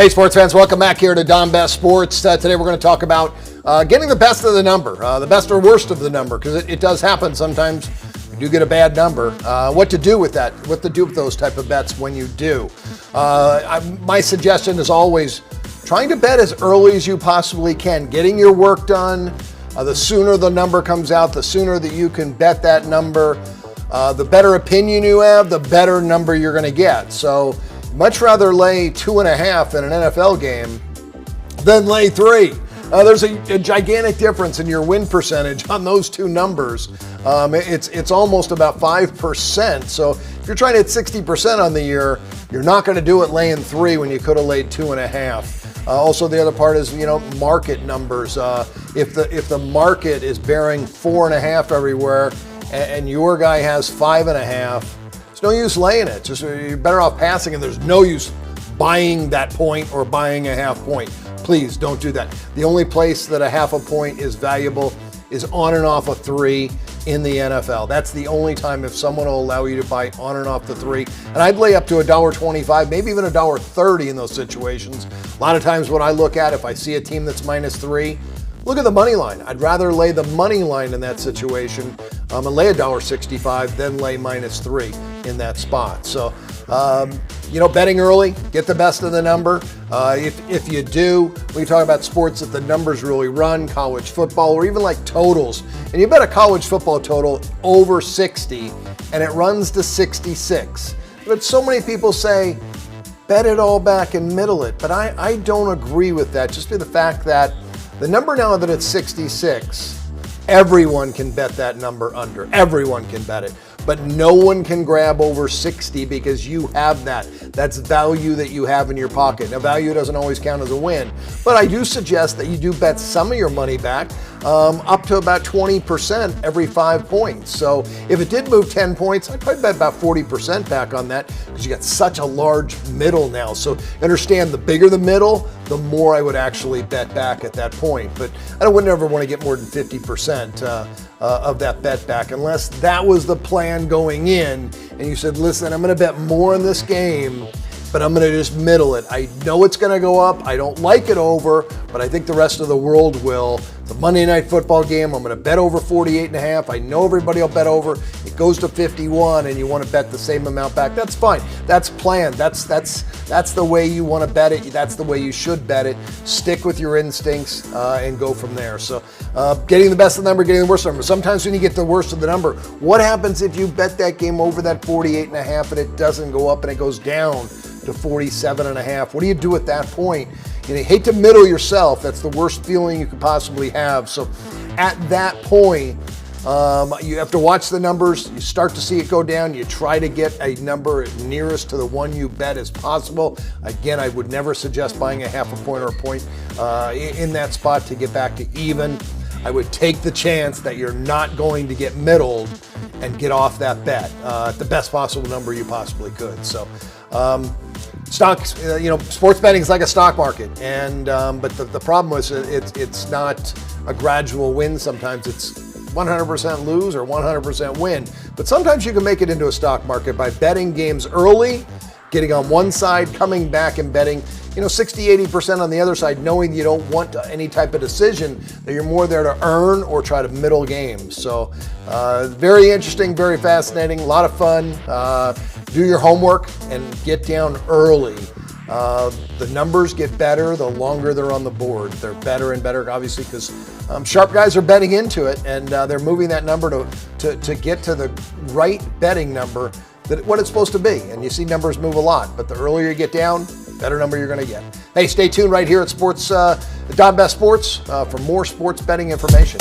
Hey, sports fans, welcome back here to Don Best Sports. Today we're going to talk about getting the best of the number, the best or worst of the number, because it does happen sometimes. You do get a bad number. What to do with that, what to do with those type of bets when you do. My suggestion is always trying to bet as early as you possibly can, getting your work done. The sooner the number comes out, the sooner that you can bet that number, the better opinion you have, the better number you're going to get. So much rather lay 2.5 in an NFL game than lay 3. There's a gigantic difference in your win percentage on those two numbers. It's almost about 5%. So if you're trying to hit 60% on the year, you're not going to do it laying 3 when you could have laid 2.5. Also, the other part is, market numbers. If the market is bearing 4.5 everywhere and your guy has 5.5, no use laying it. Just you're better off passing, and there's no use buying that point or buying a half point. Please don't do that. The only place that a half a point is valuable is on and off a 3 in the NFL. That's the only time if someone will allow you to buy on and off the 3. And I'd lay up to $1.25, maybe even $1.30 in those situations. A lot of times what I look at, if I see a team that's -3, look at the money line. I'd rather lay the money line in that situation and lay $1.65 than lay -3 in that spot. So, betting early, get the best of the number. If you do, we talk about sports that the numbers really run, college football, or even like totals. And you bet a college football total over 60 and it runs to 66. But so many people say, bet it all back and middle it. But I don't agree with that, just for the fact that the number now that it's 66, everyone can bet that number under. Everyone can bet it. But no one can grab over 60 because you have that. That's value that you have in your pocket. Now, value doesn't always count as a win, but I do suggest that you do bet some of your money back, up to about 20% every 5 points. So if it did move 10 points, I'd probably bet about 40% back on that because you got such a large middle now. So understand, the bigger the middle, the more I would actually bet back at that point. But I would never want to get more than 50% of that bet back unless that was the plan going in and you said, listen, I'm going to bet more in this game, but I'm going to just middle it. I know it's going to go up. I don't like it over, but I think the rest of the world will. The Monday Night Football game, I'm going to bet over 48.5. I know everybody will bet over. It goes to 51 and you want to bet the same amount back. That's fine. That's planned. That's the way you want to bet it. That's the way you should bet it. Stick with your instincts and go from there. So getting the best of the number, getting the worst of the number. Sometimes when you get the worst of the number, what happens if you bet that game over that 48.5 and it doesn't go up and it goes down to 47.5? What do you do at that point? You hate to middle yourself. That's the worst feeling you could possibly have. So at that point, you have to watch the numbers. You start to see it go down. You try to get a number nearest to the one you bet as possible. Again, I would never suggest buying a half a point or a point in that spot to get back to even. I would take the chance that you're not going to get middled and get off that bet at the best possible number you possibly could. So, stocks, sports betting is like a stock market, and but the problem is it's not a gradual win. Sometimes it's 100% lose or 100% win. But sometimes you can make it into a stock market by betting games early, getting on one side, coming back and betting 60-80% on the other side, knowing you don't want any type of decision, that you're more there to earn or try to middle games. So very interesting, very fascinating, a lot of fun. Do your homework and get down early. The numbers get better the longer they're on the board. They're better and better, obviously, because sharp guys are betting into it, and they're moving that number to get to the right betting number, that what it's supposed to be. And you see numbers move a lot, but the earlier you get down, better number you're going to get. Hey, stay tuned right here at Don Best Sports for more sports betting information.